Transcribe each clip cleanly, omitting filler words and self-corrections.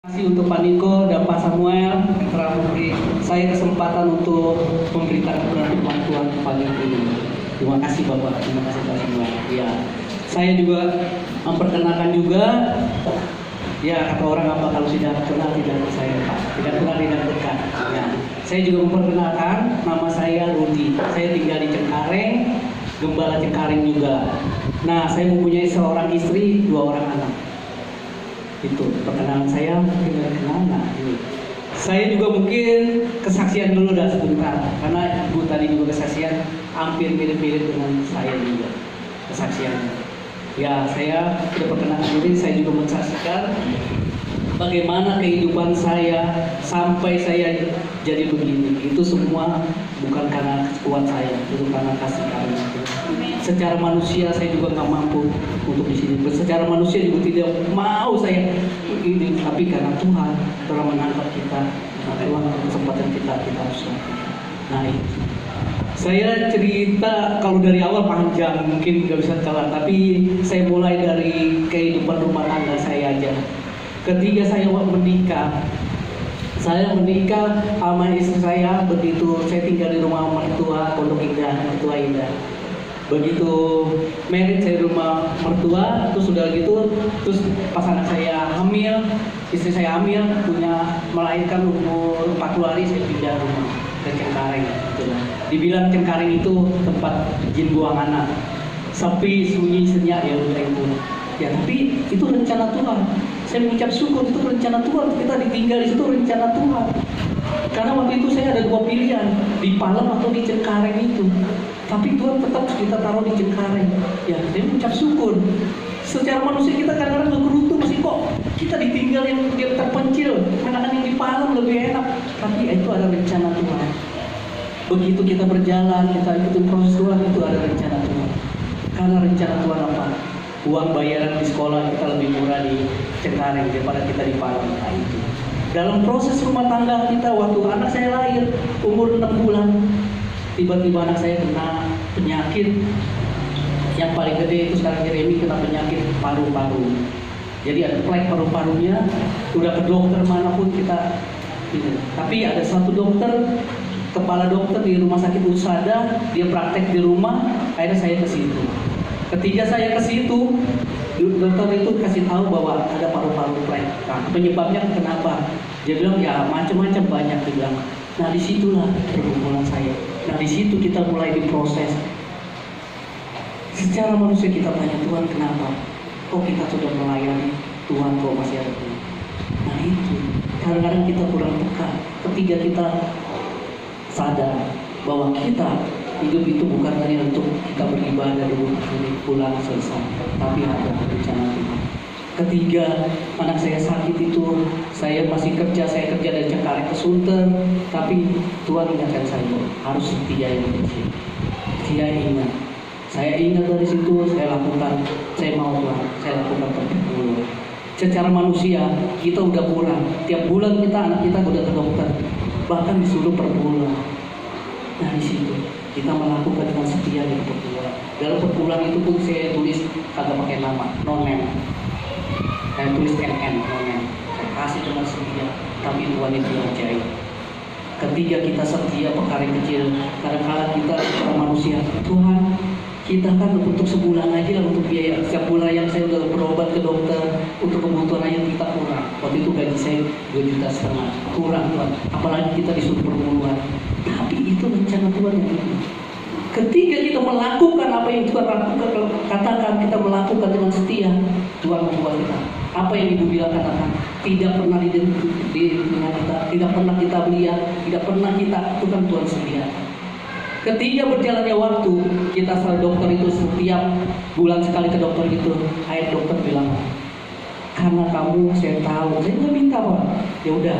Terima kasih untuk Pak Niko dan Pak Samuel telah memberi saya kesempatan untuk memberikan bantuan kepada ini. Terima kasih Bapak, terima kasih Pak Samuel. Ya, saya juga memperkenalkan juga. Ya, kata orang apa kalau tidak kenal tidak saya Pak, tidak kenal tidak dekat. Ya, saya juga memperkenalkan nama saya Rudi. Saya tinggal di Cengkareng, Gembala Cengkareng juga. Nah, saya mempunyai seorang istri, 2 orang anak. Itu perkenalan saya, mungkin dari kenal. Nah, ini saya juga mungkin kesaksian dulu dah sebentar, karena Ibu tadi juga kesaksian hampir mirip-mirip dengan saya juga kesaksiannya. Ya, saya sudah perkenalkan diri, saya juga mensaksikan bagaimana kehidupan saya sampai saya jadi begini. Itu semua bukan karena kuat saya, itu karena kasih karunia. Secara manusia saya juga nggak mampu untuk di sini. Secara manusia juga tidak mau saya ini, tapi karena Tuhan telah mengangkat kita, karena Tuhan kesempatan kita harus lakukan. Nah, itu. Saya cerita kalau dari awal panjang, mungkin nggak bisa kelar, tapi saya mulai dari kehidupan rumah tangga saya aja. Ketika saya menikah sama istri saya, begitu saya tinggal di rumah mertua, Pondok Indah, mertua Indah. Begitu married saya di rumah mertua, terus sudah gitu, terus pas anak saya hamil, istri saya hamil, melahirkan umur 40 hari, saya pindah rumah ke Cengkareng. Gitu. Dibilang Cengkareng itu tempat jin buang anak, sepi, sunyi, senyap, ya udah itu. Ya tapi itu rencana Tuhan. Saya mengucap syukur, itu rencana Tuhan. Kita ditinggal di situ rencana Tuhan. Karena waktu itu saya ada 2 pilihan, di Palem atau di Cengkareng itu. Tapi Tuhan tetap kita taruh di Cengkareng. Ya, saya mengucap syukur. Secara manusia kita kadang-kadang nggak beruntung sih kok. Kita ditinggal yang terpencil, menakan yang di Palem lebih enak. Tapi itu ada rencana Tuhan. Begitu kita berjalan, kita ikutin proses Tuhan, itu ada rencana Tuhan. Karena rencana Tuhan apa? Uang bayaran di sekolah kita lebih murah di Cengkareng daripada kita di Palem. Nah, itu. Dalam proses rumah tangga kita, waktu anak saya lahir umur 6 bulan, tiba-tiba anak saya kena penyakit yang paling gede itu sekarang Jeremy kena penyakit paru-paru. Jadi ada plek paru-parunya, udah ke dokter manapun kita ini. Tapi ada satu dokter, kepala dokter di rumah sakit Usada, dia praktek di rumah, akhirnya saya ke situ. Ketika saya ke situ, dokter itu kasih tahu bahwa ada paru-paru plek. Nah, penyebabnya kenapa? Dia bilang ya macam-macam banyak, dia bilang. Nah, disitulah pergumulan saya. Nah, di situ kita mulai diproses. Secara manusia kita tanya Tuhan kenapa? Kok kita sudah melayani Tuhan kok masih ada Tuhan? Nah itu, kadang-kadang kita kurang peka. Ketika kita sadar bahwa kita hidup itu bukan hanya untuk kita beribadah dulu, pulang selesai, tapi ada rencana Tuhan. Ketiga, anak saya sakit itu, saya masih kerja, dari Cengkareng ke Sunter, tapi Tuhan ingatkan saya harus setia yang kecil. Saya ingat dari situ, saya lakukan, saya mau Tuhan, saya lakukan dulu. Secara manusia kita udah kurang, tiap bulan anak kita udah ke dokter, bahkan disuruh per bulan. Nah di situ kita melakukan dengan setia di perbulan. Dalam perbulan itu pun saya tulis kagak pakai nama, no name. Saya tulis NN, no name. Saya kasih dengan setia, tapi Tuhan itu yang ajaib. Ketika kita setia perkara kecil, kadang-kadang kita manusia, Tuhan, kita kan untuk sebulan aja untuk biaya. Setiap bulan yang saya udah berobat ke dokter, untuk kebutuhan aja kita kurang. Waktu itu gaji saya 2,5 juta, kurang Tuhan. Apalagi kita disuruh perbulan. Tapi itu rencana Tuhan yang itu. Ketika kita melakukan apa yang Tuhan katakan, kita melakukan dengan setia, Tuhan membuat kita. Apa yang Ibu bilang katakan, tidak pernah di kita, tidak pernah kita lihat, tidak pernah kita, itu kan Tuhan setia. Ketika berjalannya waktu, kita setelah dokter itu setiap bulan sekali ke dokter itu, akhir dokter bilang, karena kamu saya tahu, saya nggak minta Pak, ya udah,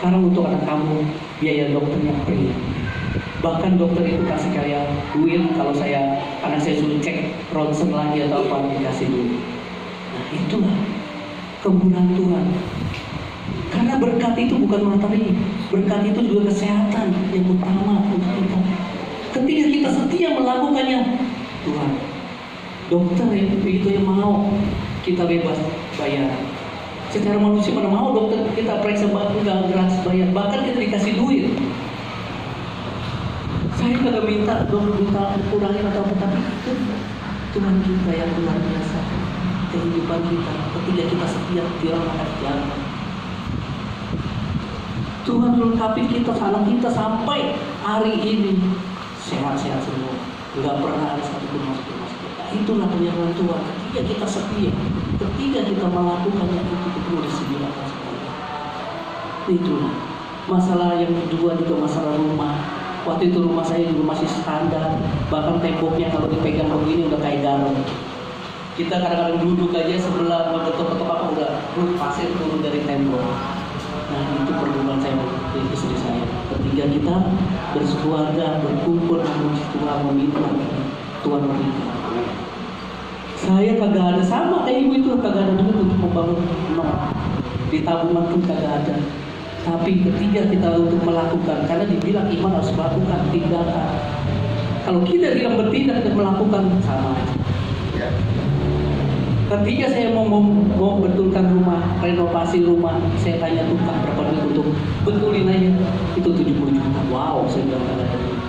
sekarang untuk anak kamu biaya dokternya free. Bahkan dokter itu kasih kayak duit kalau anak saya suruh cek ronsen lagi atau apa dikasih duit. Nah itulah kemurahan Tuhan. Karena berkat itu bukan materi, berkat itu juga kesehatan yang utama untuk kita. Ketika kita setia melakukannya, Tuhan, dokter itu yang mau kita bebas bayar. Secara manusia mana mau dokter kita periksa nggak gratis bayar, bahkan kita dikasih duit. Saya nggak minta kurangin atau apa, tapi itu Tuhan kita yang luar biasa. Kehidupan kita ketika kita setia di dalam jalan. Tuhan melengkapi kita, anak kita sampai hari ini sehat-sehat semua. Nggak pernah ada satu pun masuk rumah sakit. Nah, itulah pernyataan Tuhan. Ketika kita setia, ketika kita melakukan yang itu perlu disediakan semua. Itulah masalah yang kedua juga masalah rumah. Waktu itu rumah saya juga masih standar, bahkan temboknya kalau dipegang begini udah kayak garam. Kita kadang-kadang duduk aja sebelah ketok-ketok apa udah pasir turun dari tembok. Nah itu pergumulan saya dengan istri saya. Ketika kita berkeluarga, berkumpul memuji Tuhan, meminta Tuhan berikan. Saya kagak ada sama kayak ibu itu, kagak ada duit untuk membangun rumah. Di tabungan pun kagak ada. Tapi ketika kita untuk melakukan, karena dibilang iman harus melakukan tindakan. Kalau kita bilang bertindak dan melakukan sama aja. Ketika saya mau betulkan rumah, renovasi rumah, saya tanya tukang berapa duit untuk betulin aja. Itu 70 juta. Wow, saya bilang kagak ada duit.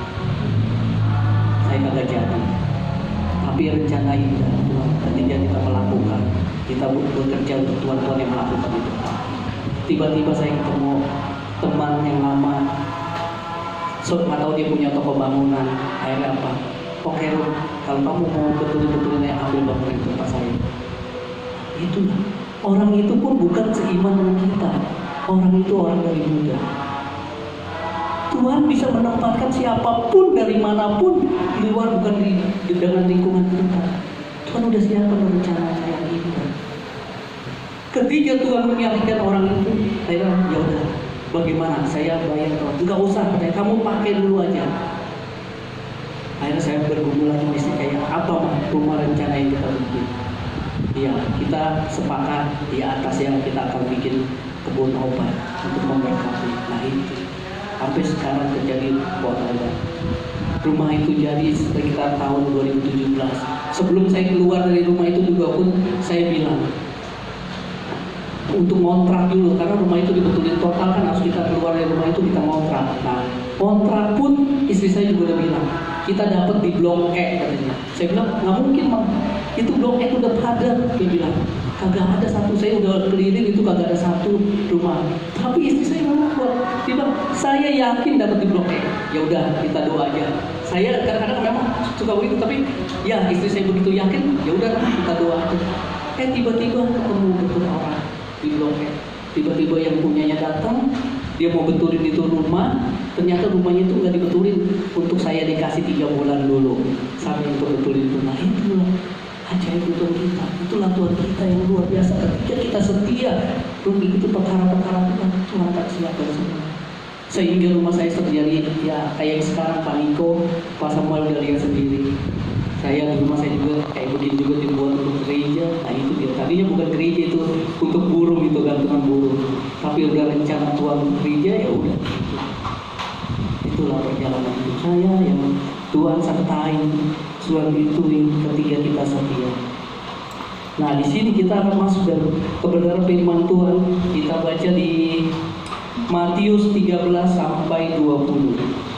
Saya kagak jadi. Tapi rencana indah Tuhan. Ketika kita melakukan, kita bekerja untuk Tuhan yang melakukan itu. Tiba-tiba saya ketemu teman yang lama, nggak tahu dia punya toko bangunan. Akhirnya apa? Oke, kalau kamu mau betul-betulin ambil bangunan itu tempat saya. Itulah orang itu pun bukan seiman dengan kita. Orang itu orang dari muda. Tuhan bisa menempatkan siapapun dari manapun di luar, bukan dengan lingkungan kita. Tuhan udah siapkan rencana yang indah. Ketika Tuhan menyaksikan orang itu, saya bilang, ya udah, bagaimana? Saya bayar Tuhan. Enggak usah, katanya, kamu pakai dulu aja. Akhirnya saya bergumul lagi mesti kayak apa rumah rencana yang kita bikin. Ya, kita sepakat di atas yang kita akan bikin kebun obat untuk memberkati. Nah itu, sampai sekarang terjadi potongan. Rumah itu jadi sekitar tahun 2017. Sebelum saya keluar dari rumah itu juga pun saya bilang, untuk ngontrak dulu, karena rumah itu dibetulin total kan harus kita keluar dari rumah itu kita ngontrak. Nah, kontrak pun istri saya juga udah bilang kita dapat di blok E katanya. Saya bilang nggak mungkin Bang, itu blok E udah padat. Dia bilang kagak ada satu, saya udah keliling itu kagak ada satu rumah. Tapi istri saya nggak kuat. Dia bilang saya yakin dapat di blok E. Ya udah kita doa aja. Saya kadang-kadang memang suka begitu, tapi ya istri saya begitu yakin, ya udah kita doa aja. Tiba-tiba ketemu betul orang di blok E. Tiba-tiba yang punyanya datang, dia mau betulin itu rumah, ternyata rumahnya itu nggak dibetulin. Untuk saya dikasih 3 bulan dulu sampai untuk betulin itu. Nah itulah ajaib Tuhan kita, itulah Tuhan kita yang luar biasa. Ketika kita setia, begitu perkara-perkara Tuhan tak siapkan semua. Sehingga rumah saya terjadi ya kayak sekarang Pak Niko, Pak Samuel udah lihat sendiri. Saya di rumah saya juga kayak begini juga dibuat untuk gereja. Nah itu dia. Tadinya bukan gereja, itu untuk burung, itu gantungan burung. Tapi udah rencana Tuhan untuk gereja, ya udah. Itulah perjalanan hidup saya yang Tuhan sertai. Tuhan itu ketika kita setia. Nah di sini kita akan masuk dalam kebenaran firman Tuhan. Kita baca di Matius 13 sampai 20.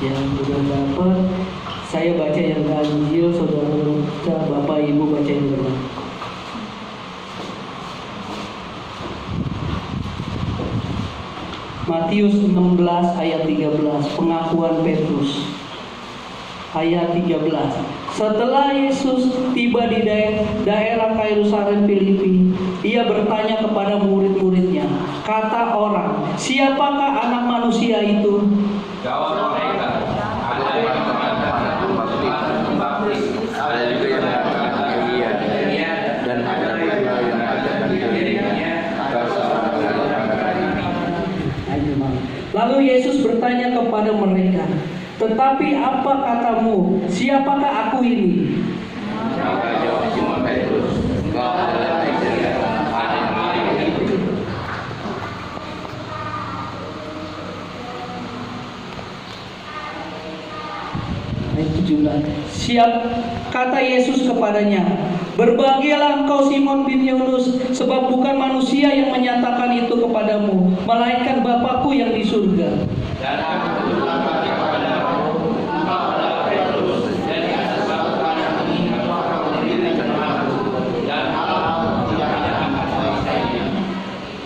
Yang sudah dapat, saya baca yang ganjil, saudara baca, bapak ibu baca yang benar. Matius 16 ayat 13, pengakuan Petrus. Ayat 13. Setelah Yesus tiba di daerah Yerusalem Filipi, ia bertanya kepada murid-muridnya, kata orang, siapakah anak manusia itu? Jawab mereka, ada yang mengatakan Pembaptis, ada juga yang mengatakan Elia, dan ada juga yang mengatakan Yeremia atau seorang yang mengatakan ini. Lalu Yesus bertanya kepada mereka, tetapi apa katamu? Siapakah aku ini? Maka jawab Simon Petrus, engkau adalah Mesias, anak Allah yang hidup. ayat 17. Siap, kata Yesus kepadanya, berbahagialah engkau Simon bin Yunus, sebab bukan manusia yang menyatakan itu kepadamu, melainkan Bapakku yang di surga. Dan aku berkata kepadamu, engkau adalah Petrus, dan di atas batuan ini engkau akan mendirikan aku, dan Allah tidak akan menguasainya.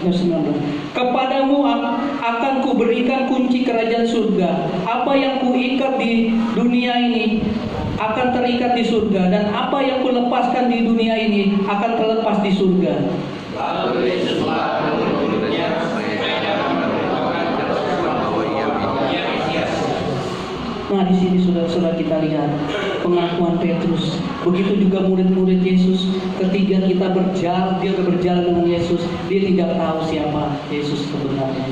Ayat 19. Kepadamu akan kuberikan kunci kerajaan surga. Apa yang kuikat di dunia ini akan terikat di surga, dan apa yang kulepaskan di dunia ini akan terlepas di surga. Lalu Yesus telah menurutnya supaya jangan memberitahukan bahwa ia Mesias. Nah, di sini saudara-saudara kita lihat pengakuan Petrus. Begitu juga murid-murid Yesus. Ketika kita berjalan dengan Yesus, dia tidak tahu siapa Yesus sebenarnya.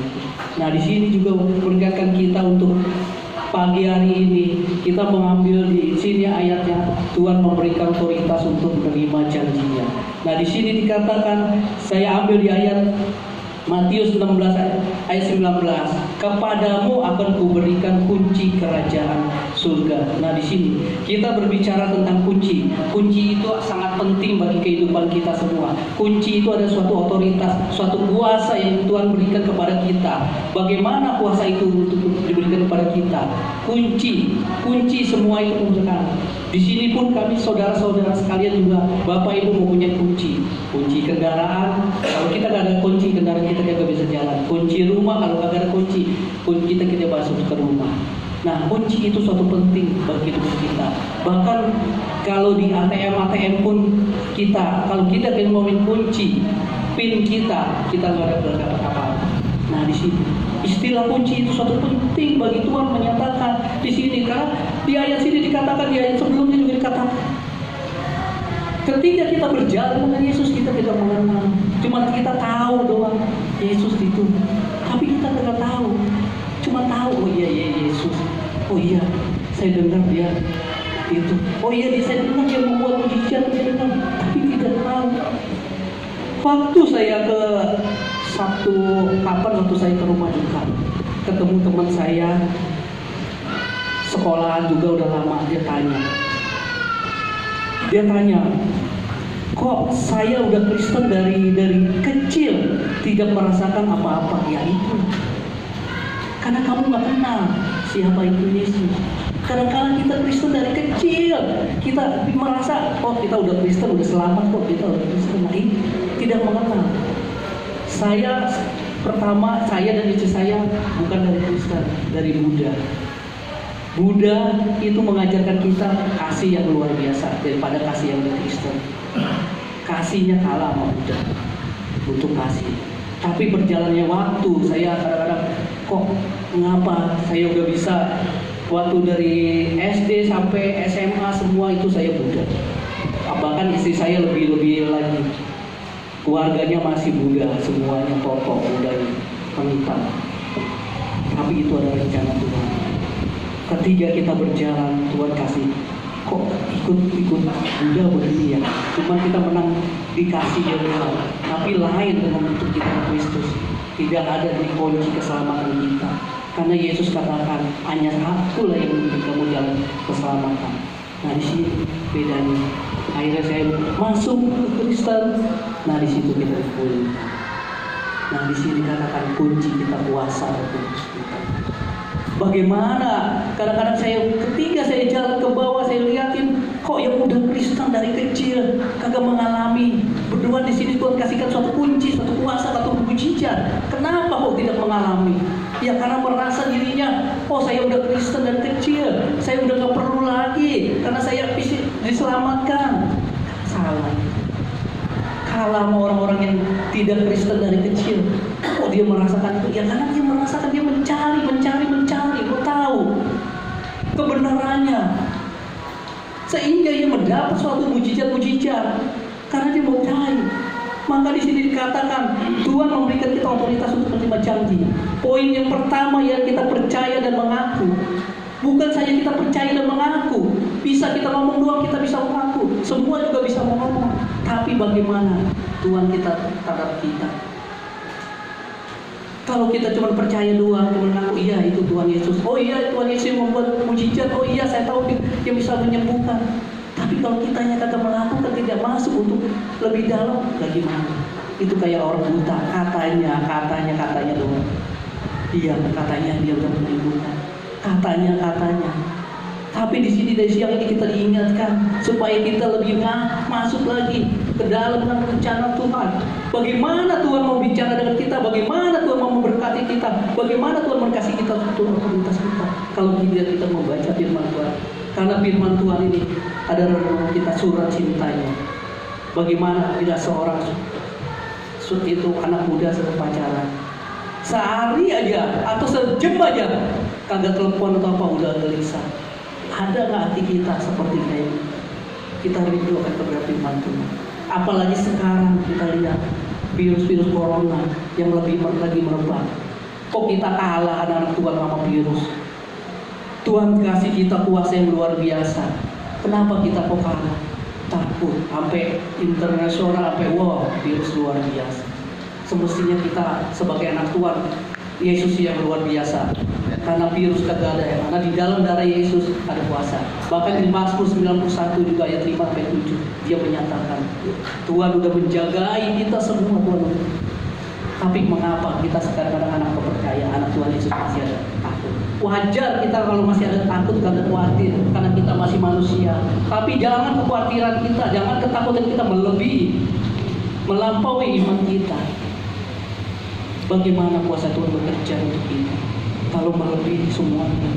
Nah, di sini juga mengingatkan kita untuk pagi hari ini kita mengambil di sini ayatnya, Tuhan memberikan otoritas untuk menerima janjinya. Nah, di sini dikatakan, saya ambil di ayat Matius 16 ayat 19, kepadamu akan kuberikan kunci kerajaan surga. Nah, di sini kita berbicara tentang kunci. Kunci itu sangat penting bagi kehidupan kita semua. Kunci itu ada suatu otoritas, suatu kuasa yang Tuhan berikan kepada kita. Bagaimana kuasa itu untuk diberikan kepada kita? Kunci semua itu memberikan. Di sini pun kami saudara-saudara sekalian juga, Bapak Ibu mempunyai kunci kendaraan. Kalau kita nggak ada kunci kendaraan kita nggak bisa jalan. Kunci rumah, kalau nggak ada kunci kita masuk ke rumah. Nah, kunci itu suatu penting bagi hidup kita. Bahkan kalau di ATM pun kalau kita pengen ngomongin kunci, PIN kita nggak dapat apa-apa. Nah, di sini istilah kunci itu suatu penting bagi Tuhan menyatakan di sini, karena di ayat sini dikatakan, di ayat sebelumnya juga dikatakan, ketika kita berjalan dengan Yesus kita tidak mengenal, cuma kita tahu doang Yesus itu, tapi kita tidak tahu, cuma tahu oh iya Yesus, oh iya saya dengar dia itu, oh iya saya dengar dia membuat mujizat, tapi tidak tahu. Waktu saya ke waktu saya ke rumah duka, ketemu teman saya sekolahan juga udah lama, dia tanya, kok saya udah Kristen dari kecil tidak merasakan apa-apa? Ya itu, karena kamu nggak kenal siapa itu Yesus. Kadang-kadang kita Kristen dari kecil, kita merasa, oh kita udah Kristen, udah selamat kok, kita udah Kristen. Nah, ini tidak mengenal. Saya dan istri saya bukan dari Kristen, dari Buddha. Buddha itu mengajarkan kita kasih yang luar biasa daripada kasih yang dari Kristen. Kasihnya kalah sama Buddha untuk kasih. Tapi berjalannya waktu, saya kadang-kadang kok mengapa saya udah bisa, waktu dari SD sampai SMA semua itu saya Buddha. Bahkan istri saya lebih lagi, keluarganya masih Buddha, semuanya tokoh Buddha penitan. Tapi itu adalah rencana Tuhan. Ketika kita berjalan, Tuhan kasih, kok ikut Buddha begini ya. Cuma kita menang dikasih dia doang, tapi lain dengan bentuk kita Kristus. Tidak ada di kunci keselamatan kita. Karena Yesus katakan, hanya Aku lah yang memberi kamu jalan keselamatan. Nah, di sini bedanya. Akhirnya saya masuk ke Kristen. Nah, di situ kita dipulihkan. Nah, di sini dikatakan kunci kita kuasa kita. Bagaimana? Kadang-kadang ketika saya jalan ke bawah, saya lihatin kok yang udah Kristen dari kecil kagak mengalami. Berdua di sini Tuhan kasihkan suatu kunci, suatu kuasa, suatu mujizat. Kenapa kok tidak mengalami? Ya karena merasa dirinya, oh saya udah Kristen dari kecil, saya udah gak perlu lagi karena saya diselamatkan. Salah. Kalah sama orang-orang yang tidak Kristen dari kecil. Oh dia merasakan itu? Ya karena dia merasakan, dia mencari, mau tahu kebenarannya, sehingga ia mendapat suatu mujizat karena dia mau cari. Maka di sini dikatakan Tuhan memberikan kita otoritas untuk menerima janji. Poin yang pertama ya, kita percaya dan mengaku. Bukan saja kita percaya dan mengaku, bisa kita ngomong doang, kita bisa mengaku, semua juga bisa ngomong. Tapi bagaimana Tuhan kita terhadap kita? Kalau kita cuma percaya doang, cuma ngaku iya itu Tuhan Yesus, oh iya Tuhan Yesus yang membuat mujizat, oh iya saya tahu dia bisa menyembuhkan. Tapi kalau kitanya kagak melakukan, tidak masuk untuk lebih dalam, bagaimana? Itu kayak orang buta, katanya doang. Iya, katanya dia udah menyembuhkan. Katanya. Tapi di sini dari siang ini kita diingatkan supaya kita lebih masuk lagi ke dalam rencana Tuhan. Bagaimana Tuhan mau bicara dengan kita? Bagaimana Tuhan mau memberkati kita? Bagaimana Tuhan mengasihi kita untuk otoritas kita? Kalau tidak kita membaca firman Tuhan. Karena firman Tuhan ini ada renungan kita surat cintanya. Bagaimana bila seorang itu anak muda sedang pacaran, sehari aja atau sejam aja kagak telepon atau apa udah gelisah. Ada nggak hati kita seperti kayak ini? Kita rindu akan kepada firman Tuhan. Apalagi sekarang kita lihat virus corona yang lagi merebak. Kok kita kalah anak Tuhan sama virus? Tuhan kasih kita kuasa yang luar biasa. Kenapa kita kok kalah? Takut sampai internasional, sampai wow, virus luar biasa. Semestinya kita sebagai anak Tuhan, Yesus yang luar biasa. Karena virus kagak ada ya, karena di dalam darah Yesus ada kuasa. Bahkan di Mazmur 91 juga ayat 5-7 dia menyatakan Tuhan udah menjagai kita semua Tuhan. Tapi mengapa kita sekarang anak kepercayaan anak Tuhan Yesus masih ada takut? Wajar kita kalau masih ada takut, karena khawatir, karena kita masih manusia. Tapi jangan kekhawatiran kita, jangan ketakutan kita melampaui iman kita. Bagaimana kuasa Tuhan bekerja untuk kita? Kalau melebihi semuanya.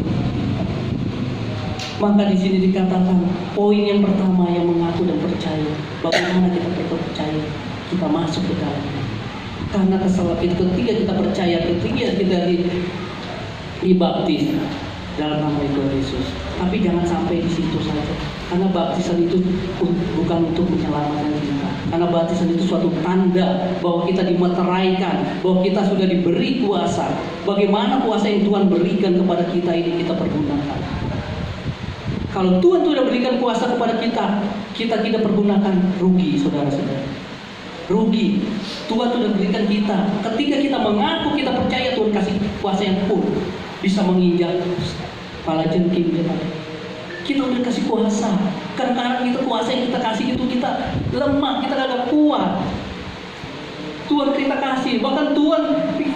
Maka di sini dikatakan poin yang pertama yang mengaku dan percaya. Bagaimana kita percaya? Kita masuk ke dalamnya. Karena ketika kita percaya, ketika kita dibaptis dalam nama Tuhan Yesus. Tapi jangan sampai di situ saja. Karena baptisan itu bukan untuk menyelamatkan kita. Karena baptisan itu suatu tanda bahwa kita dimeteraikan, bahwa kita sudah diberi kuasa. Bagaimana kuasa yang Tuhan berikan kepada kita ini kita pergunakan. Kalau Tuhan sudah berikan kuasa kepada kita, kita tidak pergunakan, rugi saudara-saudara. Rugi. Tuhan sudah berikan kita. Ketika kita mengaku, kita percaya Tuhan kasih kuasa yang full, bisa menginjak kepala jengking kita. Kita udah kasih kuasa. Karena kita kuasa yang kita kasih itu kita lemah, kita gak kuat. Tuhan kita kasih, bahkan Tuhan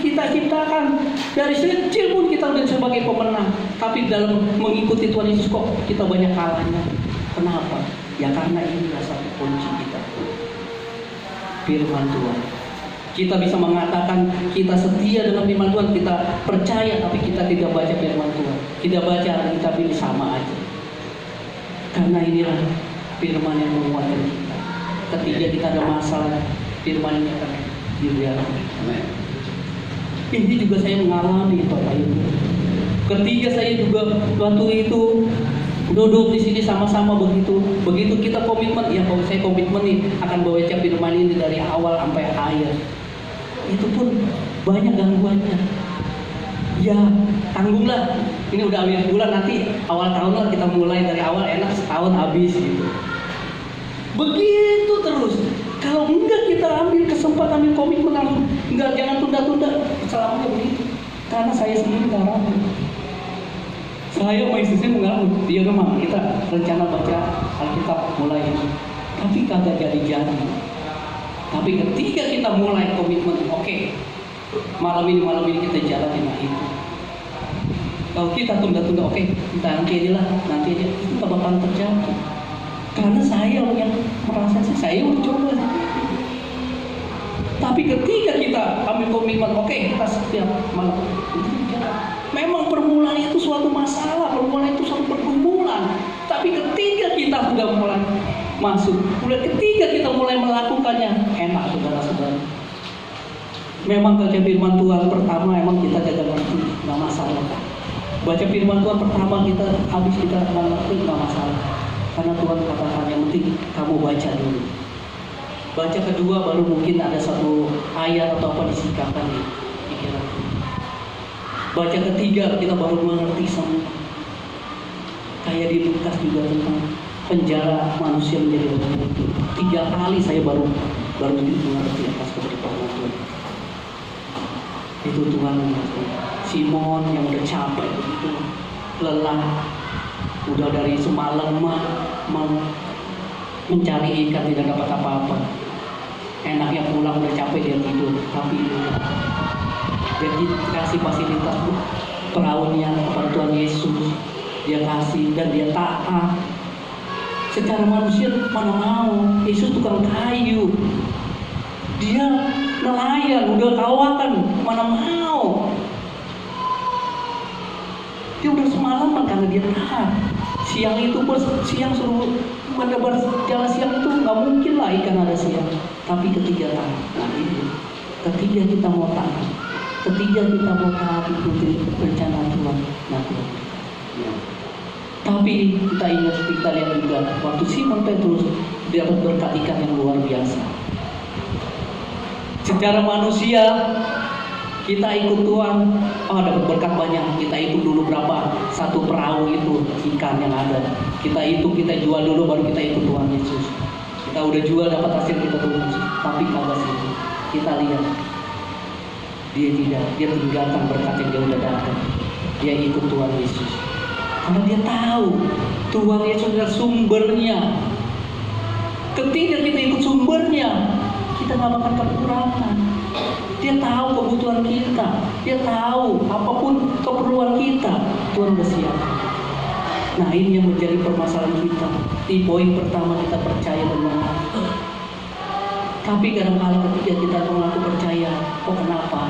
kita ciptakan dari kecil pun kita udah sebagai pemenang. Tapi dalam mengikuti Tuhan Yesus kok kita banyak kalahnya. Kenapa? Ya karena inilah satu kunci kita. Firman Tuhan. Kita bisa mengatakan kita setia dengan firman Tuhan, kita percaya, tapi kita tidak baca firman Tuhan. Tidak baca Alkitab ini sama aja. Karena inilah firman yang menguatkan kita. Ketika kita ada masalah, firman ini akan dibiarkan. Ini juga saya mengalami Bapak Ibu. Ketika saya juga waktu itu duduk di sini sama-sama begitu kita komitmen, ya kalau saya komitmen nih akan baca firman ini dari awal sampai akhir. Itu pun banyak gangguannya. Ya tanggunglah, ini udah akhir bulan, nanti awal tahun lah kita mulai dari awal, enak setahun habis gitu. Begitu terus. Kalau enggak kita ambil kesempatan, ambil komitmen langsung, enggak, jangan tunda-tunda, selamanya begitu. Karena saya sendiri ngalamin. Saya sama istri saya mengalami, dia memang kita rencana baca Alkitab mulai, tapi kagak jadi-jadi. Tapi ketika kita mulai komitmen, oke, malam ini kita jalanin itu. Kalau kita tunda-tunda, oke, kita nanti aja, itu nggak bakal terjadi. Karena saya yang merasa saya udah coba. Tapi ketika kita ambil komitmen, oke, kita setiap malam itu jalan. Memang permulaan itu suatu masalah, permulaan itu suatu pergumulan. Tapi ketika kita sudah mulai masuk, ketika kita mulai melakukannya, enak saudara-saudara. Memang baca firman Tuhan pertama, emang kita gagal ngerti, nggak masalah. Baca firman Tuhan pertama kita habis kita ngerti, nggak masalah. Karena Tuhan katakan yang penting kamu baca dulu. Baca kedua baru mungkin ada satu ayat atau apa disikapan di pikiran. Baca ketiga kita baru mengerti semua. Kayak di Lukas juga tentang penjara manusia menjadi orang itu. 3 kali saya baru mengerti atas keberitahuan Tuhan. Itu Tuhan, Simon yang udah capek begitu, lelah, udah dari semalam mencari ikan tidak dapat apa-apa. Enaknya pulang udah capek dia tidur, tapi dia kasih fasilitas perahunya kepada Tuhan Yesus, dia kasih dan dia taat. Secara manusia mana mau, Yesus tukang kayu, dia nelayan, udah kawakan, mana mau. Dia udah semalaman karena dia taat. Siang itu pun, siang suruh mendebar jalan siang itu nggak mungkin lah ikan ada siang. Tapi ketiga taat, nah ini ketiga kita mau taat, ketiga kita mau taat ikuti rencana Tuhan. Nah Tuhan. Tapi kita ingat, kita lihat juga waktu Simon Petrus dia dapat berkat ikan yang luar biasa. Secara manusia kita ikut Tuhan, dapat berkat banyak. Kita hitung dulu berapa satu perahu itu ikan yang ada. Kita hitung, kita jual dulu baru kita ikut Tuhan Yesus. Kita udah jual dapat hasil kita Tuhan Yesus. Tapi kagak sih. Kita lihat dia tidak, dia tinggalkan berkat yang dia udah dapat. Dia ikut Tuhan Yesus. Karena dia tahu Tuhan Yesus adalah sumbernya. Ketika kita ikut sumbernya, kita nggak akan kekurangan. Dia tahu kebutuhan kita, dia tahu apapun keperluan kita, Tuhan udah siap. Nah ini yang menjadi permasalahan kita. Di poin pertama kita percaya dan mengaku. Tapi kadang-kadang ketika kita mengaku percaya, kenapa?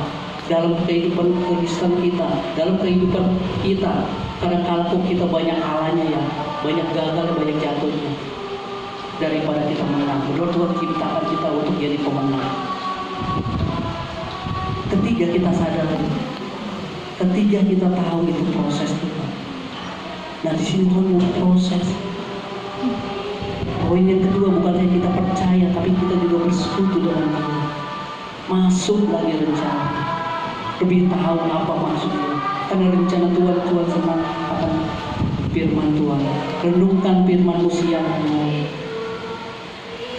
Dalam kehidupan Kristen kita, dalam kehidupan kita, kadang-kadang kita banyak kalanya ya, banyak gagal, banyak jatuhnya. Daripada kita menang, Tuhan ciptakan kita untuk jadi pemenang. Ketiga kita sadar, ketiga kita tahu itu proses Tuhan. Nah di sini Tuhan mau proses. Poin yang kedua bukan hanya kita percaya, tapi kita juga bersekutu dengan Tuhan. Masuk lagi rencana, lebih tahu apa maksudnya. Karena rencana Tuhan, Tuhan senang akan firman Tuhan. Renungkan firman-Mu siang dan malam.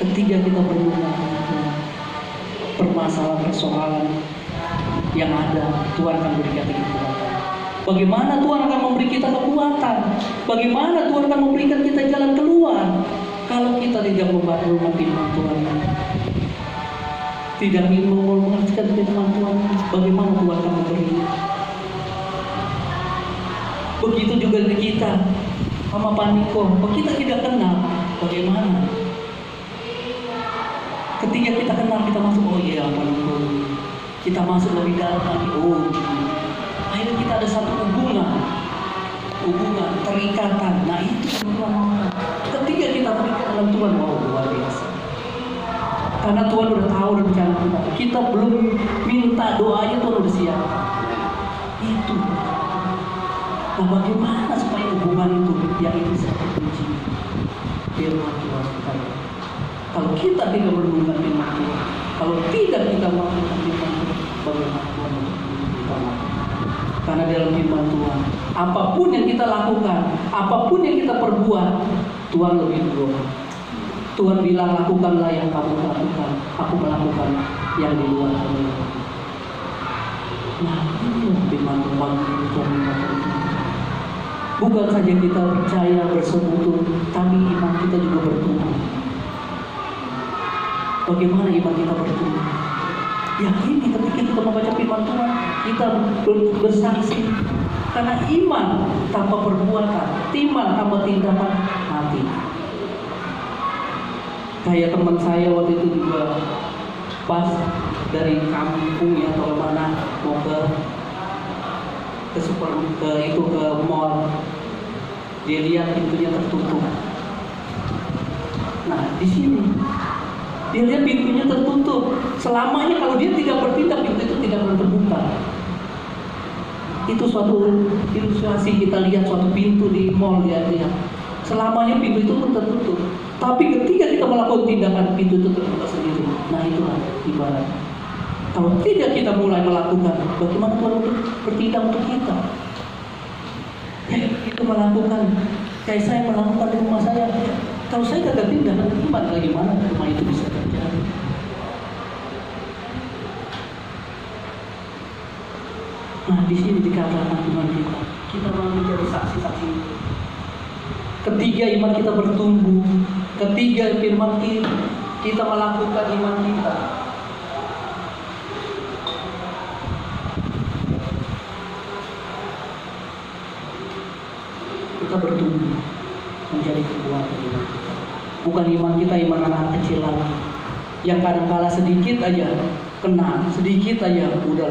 Ketiga kita berdoa, permasalahan yang ada, Tuhan akan beri kita kekuatan. Bagaimana Tuhan akan memberi kita kekuatan? Bagaimana Tuhan akan memberikan kita jalan keluar? Kalau kita tidak membantu firman Tuhan, tidak mau mengerjakan firman Tuhan, bagaimana Tuhan akan memberi? Begitu juga di kita, sama Paniko, kita tidak kenal, bagaimana? Ketika kita kenal, kita masuk, Paniko. Kita masuk lebih dalam lagi, akhirnya kita ada satu hubungan, terikatan. Nah itu Tuhan. Ketika kita terikat dalam Tuhan, luar biasa. Karena Tuhan udah tahu rencana kita. Kita belum minta doanya, Tuhan udah siap. Itu. Nah bagaimana supaya hubungan itu yang bisa terpuji? Firman Tuhan kita. Kalau kita tidak merenungkan firman Tuhan, kalau tidak kita melakukan firman Tuhan, bagaimana Tuhan kita lakukan? Karena dalam firman Tuhan, apapun yang kita lakukan, apapun yang kita perbuat, Tuhan lebih dulu. Tuhan bilang, lakukanlah yang kamu lakukan, aku melakukan yang di luar kamu. Nah, ini firman Tuhan ini Tuhan mengatakan. Bukan saja kita percaya bersekutu, tapi iman kita juga bertumbuh. Bagaimana iman kita bertumbuh? Ya ini ketika kita membaca firman Tuhan, kita bersaksi. Karena iman tanpa perbuatan, iman tanpa tindakan mati. Kayak teman saya waktu itu juga pas dari kampung ya atau mana mau ke mall, dia lihat pintunya tertutup. Nah di sini dia lihat pintunya tertutup. Selamanya kalau dia tidak bertindak, pintu itu tidak akan terbuka. Itu suatu ilustrasi, kita lihat suatu pintu di mall, dia lihat selamanya pintu itu pun tertutup. Tapi ketika kita melakukan tindakan, pintu itu terbuka sendiri. Nah itulah ibarat. Kalau tidak kita mulai melakukan, bagaimana Tuhan bertindak untuk kita? Itu melakukan, kayak saya melakukan di rumah saya. Kalau saya gagal tindak, bagaimana rumah itu bisa terjadi? di sini dikatakan iman kita mau menjadi saksi-saksi. Ketiga, iman kita bertumbuh. Ketiga, firman kita melakukan iman kita. Kita bertumbuh menjadi kekuatan iman kita. Bukan iman kita iman anak kecil lagi, yang kadang-kala sedikit aja kena, sedikit aja udah